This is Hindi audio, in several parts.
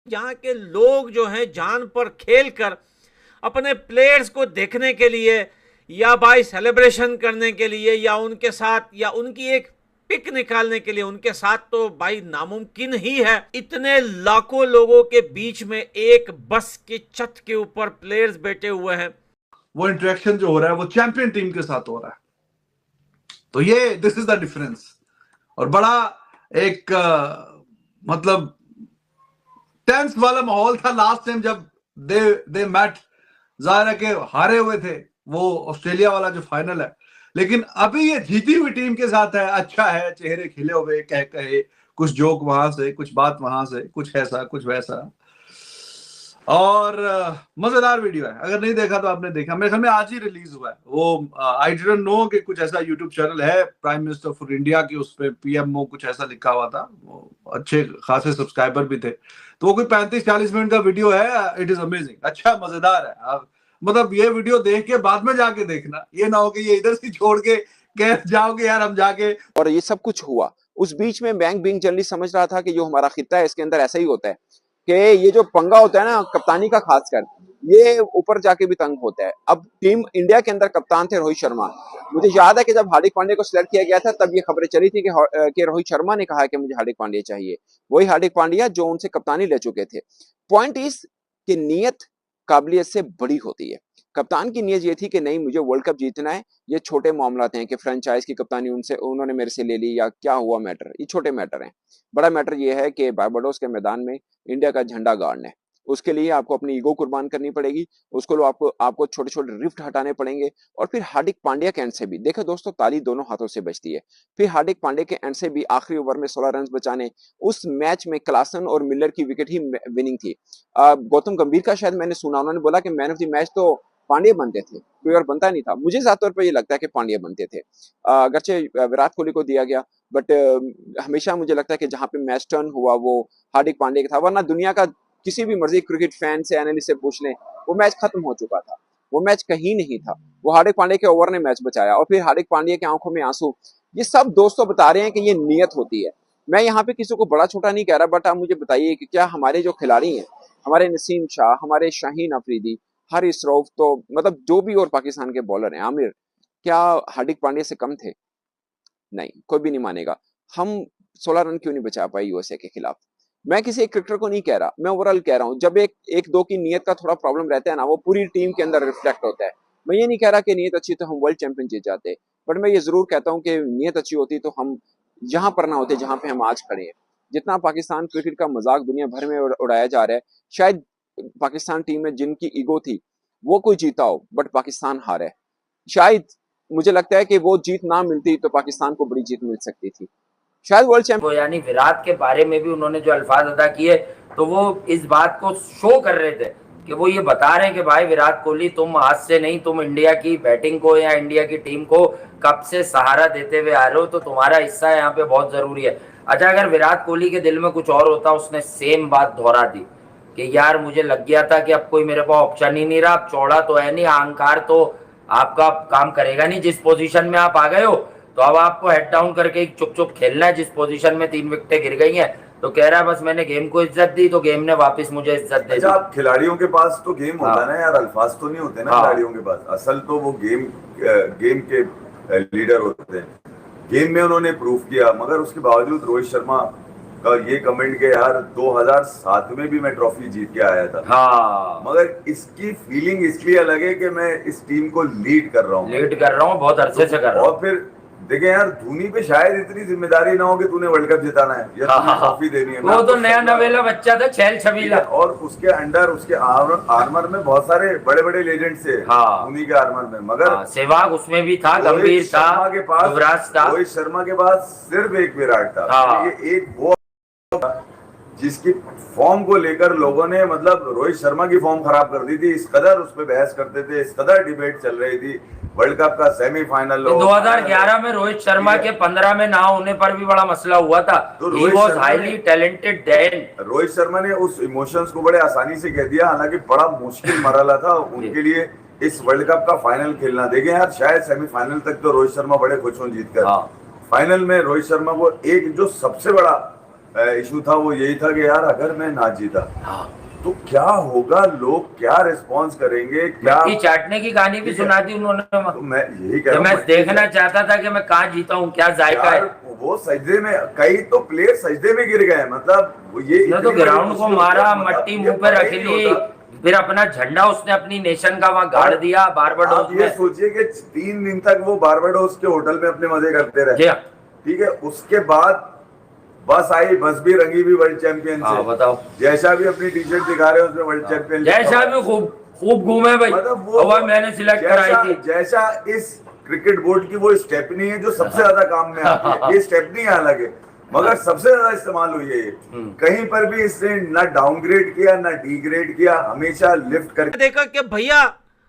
यहाँ के लोग जो हैं जान पर खेल कर अपने प्लेयर्स को देखने के लिए या भाई सेलिब्रेशन करने के लिए या उनके साथ या उनकी एक पिक निकालने के लिए उनके साथ तो भाई नामुमकिन ही है। इतने लाखों लोगों के बीच में एक बस की छत के ऊपर प्लेयर्स बैठे हुए हैं, वो इंटरेक्शन जो हो रहा है वो चैंपियन टीम के साथ हो रहा है। तो ये दिस इज द डिफरेंस। और बड़ा एक मतलब टेंस वाला माहौल था लास्ट टाइम जब दे मैट। जाहिर है कि हारे हुए थे वो ऑस्ट्रेलिया वाला जो फाइनल है, लेकिन अभी ये जीती हुई टीम के साथ है, अच्छा है, चेहरे खिले हुए, कह कहे कुछ जोक वहां से, कुछ बात वहां से, कुछ ऐसा कुछ वैसा। और मजेदार वीडियो है, अगर नहीं देखा तो आपने देखा, मेरे ख्याल में आज ही रिलीज हुआ है वो। आई डिडंट नो कि कुछ ऐसा यूट्यूब चैनल है प्राइम मिनिस्टर फॉर इंडिया की, उस पर पीएमओ कुछ ऐसा लिखा हुआ था, वो अच्छे खासे सब्सक्राइबर भी थे। तो वो कोई 35-40 मिनट का वीडियो है। इट इज अमेजिंग, अच्छा मजेदार है। मतलब ये वीडियो देख के बाद में जाके देखना, ये ना हो कि ये इधर से छोड़ के कह जाओगे यार हम जाके। और ये सब कुछ हुआ उस बीच में बैंक बिंग जर्नलिस्ट समझ रहा था कि जो हमारा खिता है इसके अंदर ऐसा ही होता है कि ये जो पंगा होता है ना कप्तानी का, खासकर ये ऊपर जाके भी तंग होता है। अब टीम इंडिया के अंदर कप्तान थे रोहित शर्मा। मुझे याद है कि जब हार्दिक पांड्या को सिलेक्ट किया गया था तब ये खबरें चली थी कि रोहित शर्मा ने कहा कि मुझे हार्दिक पांड्या चाहिए, वही हार्दिक पांड्या जो उनसे कप्तानी ले चुके थे। पॉइंट इज कि नीयत काबिलियत से बड़ी होती है। कप्तान की नीयत ये थी कि नहीं मुझे वर्ल्ड कप जीतना है। ये छोटे मामला हैं कि फ्रेंचाइज की कप्तानी उन्होंने मेरे से ले ली या क्या हुआ मैटर, ये छोटे मैटर हैं। बड़ा मैटर ये है कि बारबाडोस के मैदान में इंडिया का झंडा गाड़ना है। उसके लिए आपको अपनी ईगो कुर्बान करनी पड़ेगी, उसको आपको छोटे छोटे रिफ्ट हटाने पड़ेंगे। और फिर हार्दिक पांड्या के एंड से भी देखो दोस्तों, ताली दोनों हाथों से बजती है। फिर हार्दिक पांड्या के एंड से भी आखिरी ओवर में 16 रन बचाने, उस मैच में क्लासन और मिलर की विकेट ही विनिंग थी। गौतम गंभीर का शायद मैंने सुना, उन्होंने बोला कि मैन ऑफ द मैच तो पांड्या बनते थे, कोई और बनता नहीं था। मुझे ज्यादा तौर पर ये लगता है कि पांड्या बनते थे, अगरचे विराट कोहली को दिया गया, बट हमेशा मुझे लगता है कि जहां पे मैच टर्न हुआ वो हार्दिक पांड्या का था। वरना दुनिया का किसी भी मर्जी क्रिकेट फैन से, एनालिस्ट से पूछ लें, वो मैच खत्म हो चुका था, वो मैच कहीं नहीं था। वो हार्दिक पांड्या के ओवर ने मैच बचाया और फिर हार्दिक पांड्या की आंखों में आंसू। ये सब दोस्तों बता रहे हैं कि ये नियत होती है। मैं यहाँ पे किसी को बड़ा छोटा नहीं कह रहा, बट आप मुझे बताइए कि क्या हमारे जो खिलाड़ी हैं, हमारे नसीम शाह, हमारे शाहीन अफरीदी, हारिस रऊफ, तो मतलब जो भी और पाकिस्तान के बॉलर हैं, आमिर, क्या हार्दिक पांड्या से कम थे? नहीं, कोई भी नहीं मानेगा। हम 16 रन क्यों नहीं बचा पाए यूएसए के खिलाफ? मैं किसी एक क्रिकेटर को नहीं कह रहा, मैं ओवरऑल कह रहा हूं। जब एक दो की नीयत का थोड़ा प्रॉब्लम रहता है ना, वो पूरी टीम के अंदर रिफ्लेक्ट होता है। मैं ये नहीं कह रहा कि नीयत अच्छी तो हम वर्ल्ड चैंपियन जीत जाते, बट मैं ये जरूर कहता हूं कि नीयत अच्छी होती तो हम यहां पर ना होते जहां पे हम आज खड़े हैं। जितना पाकिस्तान क्रिकेट का मजाक दुनिया भर में उड़ाया जा रहा है, शायद पाकिस्तान टीम में जिनकी ईगो थी वो कोई जीता हो, बट पाकिस्तान हारा है। शायद मुझे लगता है कि वो जीत ना मिलती तो पाकिस्तान को बड़ी जीत मिल सकती थी, शायद वर्ल्ड चैंपियन। यानी विराट के बारे में भी उन्होंने जो अल्फाज अदा किए तो वो इस बात को शो कर रहे थे कि वो ये बता रहे हैं कि भाई विराट कोहली तुम आज से नहीं, तुम इंडिया की बैटिंग को या इंडिया की टीम को कब से सहारा देते हुए आ रहे हो, तो तुम्हारा हिस्सा यहाँ पे बहुत जरूरी है। अच्छा, अगर विराट कोहली के दिल में कुछ और होता, उसने सेम बात दोहरा दी कि यार मुझे लग गया था कि अब कोई मेरे पास ऑप्शन ही नहीं रहा, अब चौड़ा तो है नहीं, अहंकार तो आपका काम करेगा नहीं। जिस पोजीशन में आप आ गए हो तो अब आपको हेड डाउन करके चुप चुप खेलना है। जिस पोजीशन में 3 विकेटें गिर गई हैं तो कह रहा है बस मैंने गेम को इज्जत दी तो गेम ने वापस मुझे इज्जत दे दी। आप खिलाड़ियों के पास तो गेम होता है ना यार, अल्फाज तो नहीं होते ना खिलाड़ियों के पास। असल तो वो गेम के लीडर होते हैं। गेम में उन्होंने प्रूव किया, मगर उसके बावजूद रोहित शर्मा का ये कमेंट के यार 2007 में भी मैं ट्रॉफी जीत के आया था। हाँ, मगर इसकी फीलिंग इसलिए अलग है कि मैं इस टीम को लीड कर रहा हूँ, बहुत अरसे से कर रहा हूँ। और फिर देखें यार, धोनी पे शायद इतनी जिम्मेदारी ना हो कि तूने वर्ल्ड कप जिताना है या तूने ट्रॉफी देनी है। वो तो नया नवेला बच्चा था, छैल छबीला, और उसके अंडर उसके आर्मर में बहुत सारे बड़े बड़े लेजेंड्स थे धोनी के आर्मर में। मगर सहवाग उसमें भी था, गंभीर था, युवराज था। रोहित शर्मा के पास सिर्फ एक विराट था। ये एक वो जिसकी फॉर्म को लेकर लोगों ने मतलब रोहित शर्मा की फॉर्म खराब कर दी थी। इस कदर उस पर बहस करते थे, इस कदर डिबेट चल रही थी। वर्ल्ड कप का सेमीफाइनल 2011 में रोहित शर्मा के 15 में ना होने पर भी बड़ा मसला हुआ था। He was highly talented then। Rohit Sharma ने उस इमोशंस को बड़े आसानी से कह दिया, हालांकि बड़ा मुश्किल मरहला था उनके लिए इस वर्ल्ड कप का फाइनल खेलना। देखें यार, शायद सेमीफाइनल तक तो रोहित शर्मा बड़े खुश हों जीत कर। फाइनल में रोहित शर्मा को एक जो सबसे बड़ा इशू था वो यही था कि यार अगर मैं ना जीता तो क्या होगा, लोग क्या रिस्पॉन्स करेंगे, क्या चाटने की कहानी भी सुना दी उन्होंने। तो मैं यही कह रहा हूं, मैं देखना चाहता था कि मैं कहाँ जीता हूँ, क्या जायका है। वो सजदे में, कई तो प्लेयर सजदे में गिर गए, मतलब वो ये तो ग्राउंड को मारा, मट्टी मुंह पे रख ली, फिर अपना झंडा उसने अपनी नेशन का वहां गाड़ दिया बारबाडोस में। ये सोचिए कि 3 दिन तक वो बारबाडोस के होटल में अपने मजे करते रहे, ठीक है। उसके बाद बस आई, बस भी रंगी भी वर्ल्ड चैंपियन से। बताओ, जैसा भी अपनी टी शर्ट दिखा रहे हैं उसमें वर्ल्ड चैंपियन, जैसा भी खूब घूमे भाई, मतलब वो मैंने सिलेक्ट कराई थी। जैसा इस क्रिकेट बोर्ड की वो स्टेपनी है जो सबसे ज्यादा काम में आती है, ये स्टेपनी अलग है मगर सबसे ज्यादा इस्तेमाल हुई है ये। कहीं पर भी इसने ना डाउनग्रेड किया ना डीग्रेड किया, हमेशा लिफ्ट करके देखा कि भैया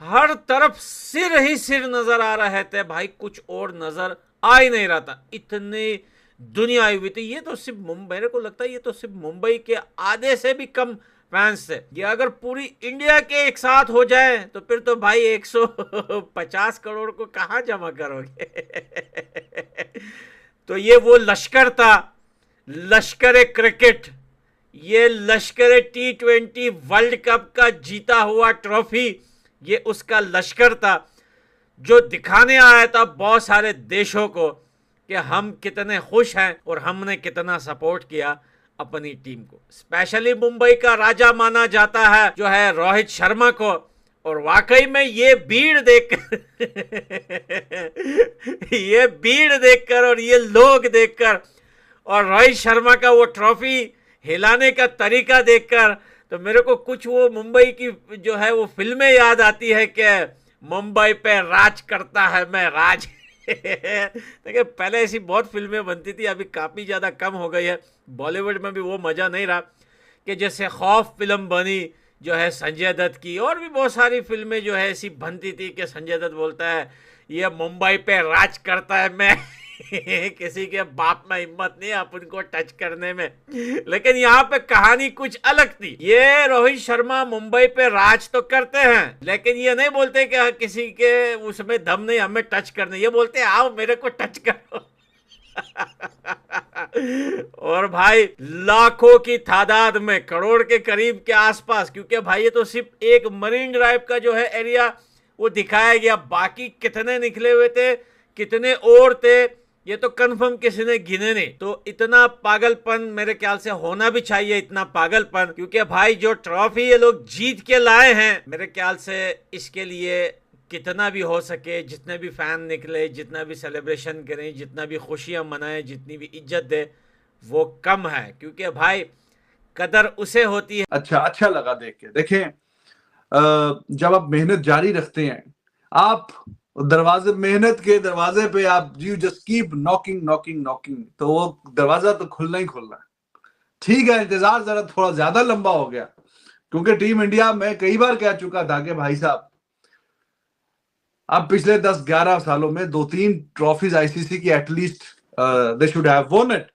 हर तरफ सिर ही सिर नजर आ रहे थे भाई, कुछ और नजर आ ही नहीं रहा था, इतनी दुनिया आई हुई थी। ये तो सिर्फ मुंबई, मेरे को लगता है ये तो सिर्फ मुंबई के आधे से भी कम फैंस थे। ये अगर पूरी इंडिया के एक साथ हो जाए तो फिर तो भाई 150 करोड़ को कहां जमा करोगे। तो ये वो लश्कर था, लश्कर क्रिकेट, ये लश्कर T20 वर्ल्ड कप का जीता हुआ ट्रॉफी, ये उसका लश्कर था जो दिखाने आया था बहुत सारे देशों को कि हम कितने खुश हैं और हमने कितना सपोर्ट किया अपनी टीम को। स्पेशली मुंबई का राजा माना जाता है जो है रोहित शर्मा को, और वाकई में ये भीड़ देखकर ये भीड़ देखकर और ये लोग देखकर और रोहित शर्मा का वो ट्रॉफी हिलाने का तरीका देखकर तो मेरे को कुछ वो मुंबई की जो है वो फिल्में याद आती है कि मुंबई पे राज करता है मैं राज। देखिए पहले ऐसी बहुत फिल्में बनती थी, अभी काफ़ी ज़्यादा कम हो गई है। बॉलीवुड में भी वो मज़ा नहीं रहा कि जैसे खौफ फिल्म बनी जो है संजय दत्त की, और भी बहुत सारी फिल्में जो है ऐसी बनती थी कि संजय दत्त बोलता है ये मुंबई पे राज करता है मैं किसी के बाप में हिम्मत नहीं अपन को टच करने में। लेकिन यहाँ पे कहानी कुछ अलग थी। ये रोहित शर्मा मुंबई पे राज तो करते हैं लेकिन ये नहीं बोलते कि किसी के उसमें दम नहीं हमें टच करने, ये बोलते आओ मेरे को टच करो। और भाई लाखों की तादाद में, करोड़ के करीब के आसपास, क्योंकि भाई ये तो सिर्फ एक मरीन ड्राइव का जो है एरिया वो दिखाया गया, बाकी कितने निकले हुए थे कितने और थे ये तो कंफर्म किसी ने गिने नहीं। तो इतना पागलपन मेरे ख्याल से होना भी चाहिए, इतना पागलपन, क्योंकि भाई जो ट्रॉफी ये लोग जीत के लाए हैं मेरे ख्याल से इसके लिए कितना भी हो सके, जितने भी फैन निकले, जितना भी सेलिब्रेशन करें, जितना भी खुशियां मनाएं, जितनी भी इज्जत दे वो कम है, क्योंकि भाई कदर उसे होती है। अच्छा लगा देख के। देखें जब आप मेहनत जारी रखते हैं, आप दरवाजे, मेहनत के दरवाजे पे आप you just keep knocking knocking knocking, तो वो दरवाजा तो खुलना ही खुलना है। ठीक है, इंतजार जरा थोड़ा ज्यादा लंबा हो गया क्योंकि टीम इंडिया, मैं कई बार कह चुका था कि भाई साहब अब पिछले 10-11 सालों में 2-3 ट्रॉफीज आईसीसी की at least they should have won it,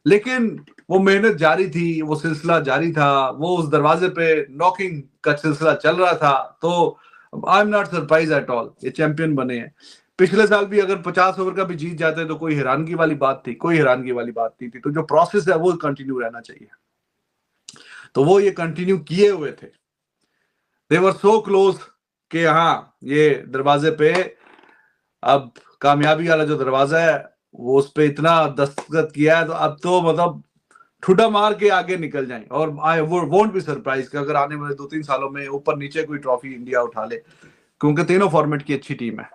लेकिन वो मेहनत जारी थी, वो सिलसिला जारी था, वो उस दरवाजे पे नॉकिंग का सिलसिला चल रहा था। तो I am not surprise at all, ये चैंपियन बने हैं। पिछले साल भी अगर 50 ओवर का भी जीत जाते तो कोई हैरानगी वाली बात थी, कोई हैरानगी वाली बात नहीं थी। तो जो प्रोसेस है वो कंटिन्यू रहना चाहिए, तो वो ये कंटिन्यू किए हुए थे। दे वर सो क्लोज कि हाँ ये दरवाजे पे अब कामयाबी वाला जो दरवाजा है वो उस पे इतना दस्तखत किया है तो अब तो मतलब ठुडा मार के आगे निकल जाएं। और आई वोंट बी सरप्राइज कि अगर आने वाले 2-3 सालों में ऊपर नीचे कोई ट्रॉफी इंडिया उठा ले, क्योंकि तीनों फॉर्मेट की अच्छी टीम है।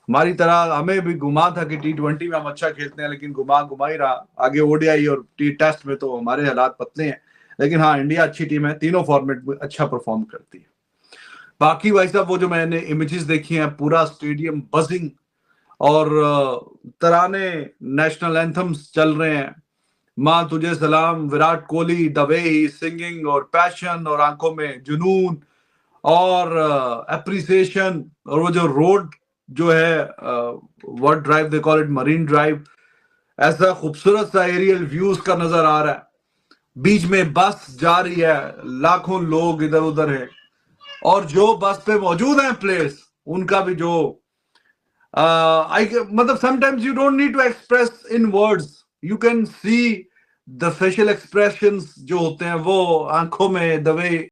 हमारी तरह हमें भी गुमा था कि T20 में हम अच्छा खेलते हैं, लेकिन गुमा ही रहा। आगे ODI और टेस्ट में तो हमारे हालात पतले हैं, लेकिन हाँ इंडिया अच्छी टीम है, तीनों फॉर्मेट में अच्छा परफॉर्म करती है। बाकी भाई साहब वो जो मैंने इमेजेस देखी हैं, पूरा स्टेडियम बजिंग और तराने नेशनल एंथम्स चल रहे हैं, माँ तुझे सलाम, Virat Kohli, the way he singing और पैशन और आंखों में जुनून और एप्रिसिएशन, और वो जो रोड जो है what drive they call it, marine drive, ऐसा खूबसूरत सा एरियल व्यूज का नजर आ रहा है। बीच में बस जा रही है, लाखों लोग इधर उधर है, और जो बस पे मौजूद हैं प्लेयर्स उनका भी जो मतलब sometimes you don't need to express in words, you can see the facial expressions जो होते हैं वो आंखों में, द वे